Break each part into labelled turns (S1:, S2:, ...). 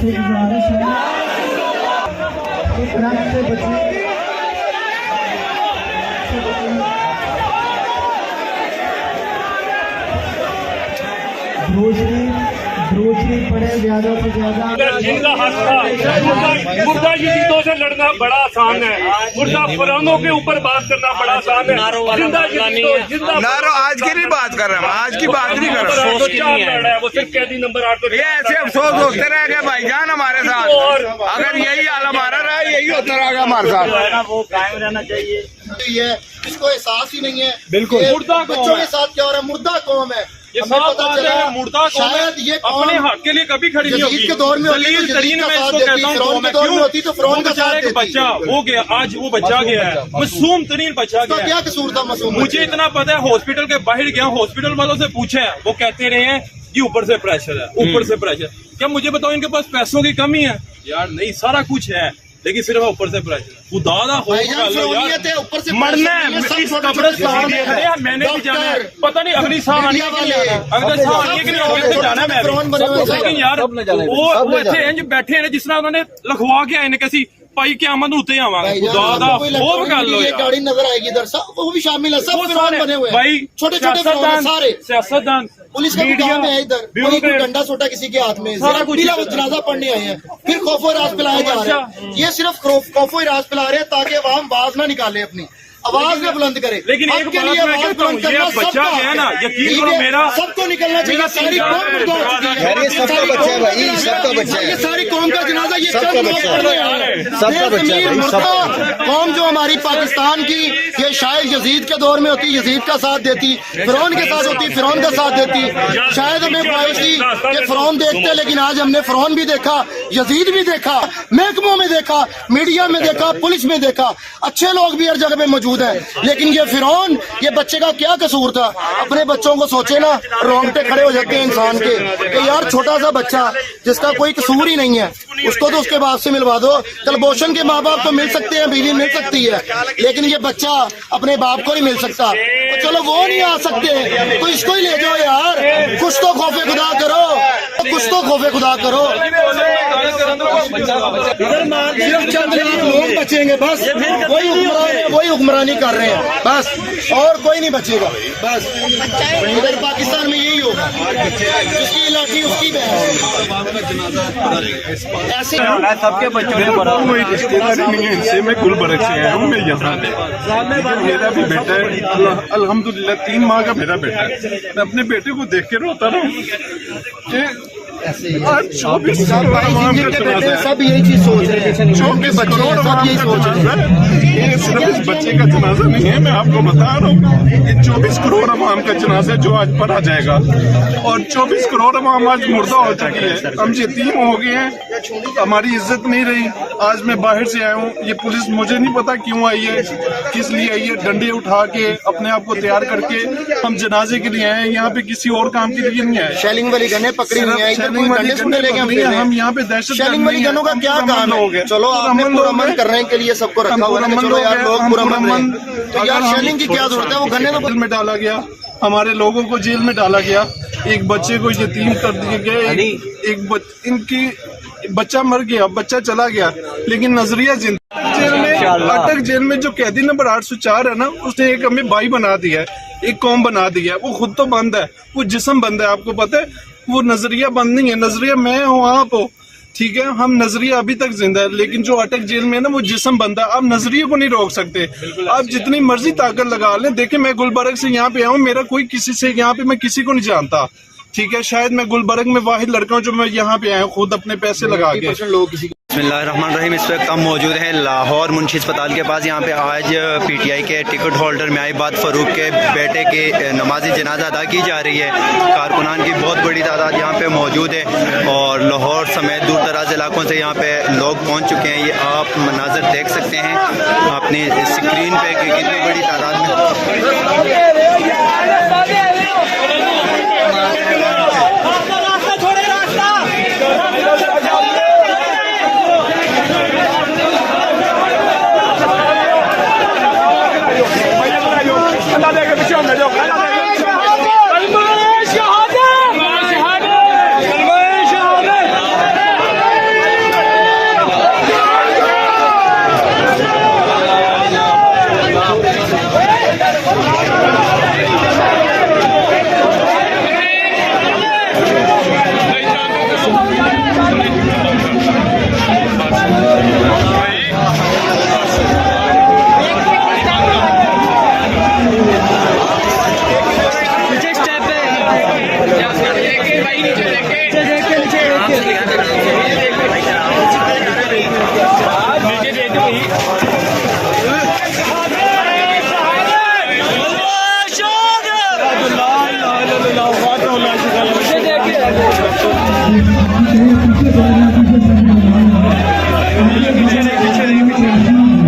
S1: से गुजारिश है इस रंग से बचिए दूसरी पड़े ज्यादा से ज्यादा
S2: जिनका हक था मुर्दा यजीदों से लड़ना बड़ा आसान है मुर्दा फरौनों के ऊपर बात करना बड़ा आसान है जिंदा
S3: नारो आज की नहीं बात कर रहे हैं आज की बात नहीं कर रहे
S2: हैं वो सिर्फ कैदी नंबर 8
S3: ये ऐसे अफसोस होते रह गए भाईजान हमारे साथ अगर यही हाल हमारा रहा यही होता रहेगा हमारे साथ
S2: वो कायम रहना चाहिए
S4: इसको एहसास ही नहीं है
S2: बिल्कुल मुर्दा
S4: बच्चों के साथ क्या हो रहा है मुर्दा कौम है
S2: ये पता चला मुर्दा
S4: शायद ये
S2: अपने हक के लिए कभी खड़ी नहीं होगी
S4: के दौर में
S2: दलील तरीन मैं इसको कहता हूँ
S4: फिरौन का साथ
S2: एक बच्चा हो गया आज वो बच्चा गया है मासूम तरीन बच्चा गया
S4: क्या कसूर था मासूम
S2: मुझे इतना पता है हॉस्पिटल के बाहर गया हॉस्पिटल वालों से पूछे वो कहते रहे हैं कि ऊपर से प्रेशर है ऊपर से प्रेशर क्या मुझे बताओ इनके पास पैसों की कमी है यार नहीं सारा कुछ है लेकिन सिर्फ ऊपर से प्रेशर खुदा मरना है कब्रिस्तान में खड़े हैं मैंने भी जाना है पता नहीं अगली साल आने के लिए अगले साल आने के लिए जाना है लेकिन यार वो इतने इंज बैठे हैं जिस तरह उन्होंने लिखवा के आए ने कैसी भाई क्यामत उत्ते आवांगे खुदा दा वो गल हो
S4: गाड़ी नजर आएगी इधर सब वो भी शामिल है सब फिरौन बने हुए हैं
S2: भाई
S4: छोटे छोटे सारे
S2: सियासतदान
S4: पुलिस का काम है इधर कोई डंडा सोटा किसी के हाथ में जनाजा पढ़ने आए हैं फिर खौफो राज पिलाया जा रहा है ये सिर्फ खौफो राज पिला रहे हैं ताकि अवाम बाज ना निकाले अपनी आवाज में बुलंद करे।
S2: लेकिन एक
S4: हक के
S2: बात
S4: लिए
S2: मैं
S4: आवाज
S2: कहता हूं,
S4: बुलंद
S2: ये
S4: करना
S2: बच्चा
S4: सबका
S2: जो है ना,
S4: हक
S2: यकीन
S4: ठीक
S2: करो,
S4: है?
S2: मेरा-
S4: सबको निकलना चाहिए। सारी कौम बर्दाश्त की है।
S5: अरे सबका बच्चा है भाई, सबका बच्चा है,
S4: ये सारी कौम का जनाजा ये
S5: सबका
S4: कब
S5: बच्चा है,
S4: पढ़ रहे हैं?
S5: सबका बच्चा है भाई, सबका।
S4: कौम जो हमारी पाकिस्तान की ये शायद यजीद के दौर में होती, यजीद का साथ देती, फिरौन के साथ होती, फिरौन का साथ देती। शायद हमें ख्वाहिश थी कि फिरौन देखते, लेकिन आज हमने फिरौन भी देखा, यजीद भी देखा, महकमों में देखा, मीडिया में देखा, पुलिस में देखा, अच्छे लोग भी हर जगह पे मौजूद हैं। लेकिन ये फिरौन, ये बच्चे का क्या कसूर था? अपने बच्चों को सोचे ना, रोंगटे खड़े हो जाते हैं इंसान के कि यार छोटा सा बच्चा जिसका कोई कसूर ही नहीं है, उसको तो उसके बाप से मिलवा दो। कलभूषण के माँ बाप तो मिल सकते हैं, बीवी मिल सकती है, लेकिन ये बच्चा अपने बाप को नहीं मिल सकता। तो चलो वो नहीं आ सकते तो इसको ही ले जाओ यार। कुछ तो खौफे खुदा करो, कुछ तो खौफे खुदा करो। सिर्फ चंद लोग बचेंगे बस, वही हुक्मरानी कर रहे हैं बस, और कोई नहीं बचेगा बस। इधर पाकिस्तान में यही होगा, जिसकी लाठी उसकी बहस। ऐसे
S2: सबके बच्चों ने
S6: कोई रिश्तेदारी नहीं है इनसे, मैं गुलबर्ग से आया हूँ, मैं यहाँ मेरा भी बेटा है, अल्हम्दुलिल्लाह 3 माह का मेरा बेटा है। मैं अपने बेटे को देख के रोता रहा हूँ कि आज 24 साल
S4: सब यही चीज सोच रहे हैं,
S6: 24
S4: बच्चे
S6: करोड़
S4: सब यही सोच रहे हैं।
S6: ये सिर्फ इस बच्चे का जनाजा नहीं है, मैं आपको बता रहा हूँ, ये 24 करोड़ अवाम का जनाजा जो आज पढ़ा जाएगा, और 24 करोड़ अवाम आज मुर्दा हो चुकी है। हम यतीम हो गए हैं, हमारी इज्जत नहीं रही। आज मैं बाहर से आया हूँ, ये पुलिस मुझे नहीं पता क्यों आई है, किस लिए आई है। डंडे उठा के अपने आप को तैयार करके हम जनाजे के लिए आए हैं, यहाँ पे किसी और काम के लिए नहीं आए।
S4: शेलिंग वाली गन्ने पकड़ी हुई है,
S6: शेलिंग वाली गन्ने पकड़ी है, हम यहाँ पे दहशत
S4: शेलिंग वाली गन्नों का क्या काम है? चलो आपने पुरअमन करने के लिए सबको रखा हुआ है, चलो यार लोग पुरअमन रहे, तो यार शेलिंग की क्या जरूरत है? वो गन्ने तो
S6: जेल में डाला गया, हमारे लोगों को जेल में डाला गया, एक बच्चे को यतीम कर दिए गए, इनकी बच्चा मर गया, बच्चा चला गया, लेकिन नजरिया जिंदा। जेल में, अटक जेल में जो कैदी नंबर 804 है ना, उसने एक हमें भाई बना दिया है, एक कौम बना दिया है। वो खुद तो बंद है, वो जिस्म बंद है, आपको पता है। वो नजरिया बंद नहीं है, नजरिया मैं हूँ, आप हो, ठीक है। हम नजरिया अभी तक जिंदा है, लेकिन जो अटक जेल में है ना, वो जिस्म बंदा। आप नजरिए को नहीं रोक सकते, आप जितनी मर्जी ताकत लगा लें। देखिए मैं गुलबर्ग से यहाँ पे आऊँ, मेरा कोई किसी से यहाँ पे मैं किसी को नहीं जानता, ठीक है। शायद मैं गुलबर्ग में वाहिद लड़का हूँ जो मैं यहाँ पे आया हूँ खुद अपने पैसे लगा के।
S5: बिस्मिल्लाहिर्रहमानिर्रहीम। इस वक्त हम मौजूद हैं लाहौर मुंशी अस्पताल के पास। यहाँ पे आज पीटीआई के टिकट होल्डर मियाबाद फ़ारूक के बेटे के नमाज़ी जनाजा अदा की जा रही है। कारकुनान की बहुत बड़ी तादाद यहाँ पे मौजूद है और लाहौर समेत दूर दराज इलाकों से यहाँ पे लोग पहुँच चुके हैं। ये आप मनाजर देख सकते हैं अपनी स्क्रीन पे कि कितनी बड़ी तादाद में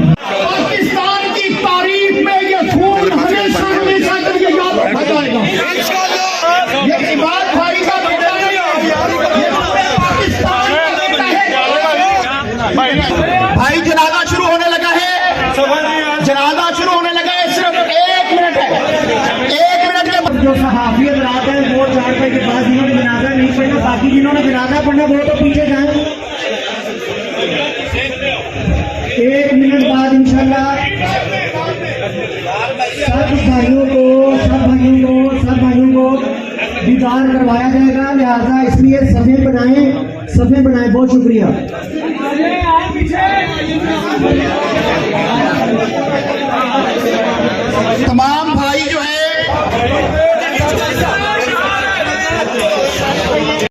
S7: पाकिस्तान की तारीफ में ये खून हमेशा हमेशा के लिए याद रखा जाएगा। ये इमाद भाई का बेटा नहीं है, ये पाकिस्तान का बेटा है। भाई जनाजा शुरू होने लगा है, जनाजा शुरू होने लगा है, सिर्फ 1 मिनट है, 1 मिनट के
S1: जो सहाफियत रात है वो 4 बजे के बाद जिन्होंने जनाजा नहीं पढ़ना, बाकी जिन्होंने जनाजा पढ़ना वो तो पीछे जाए। 1 मिनट बाद इंशाल्लाह सब भाइयों को दीदार करवाया जाएगा। लिहाजा इसलिए सफे बनाएं, बहुत शुक्रिया।
S7: तमाम भाई जो है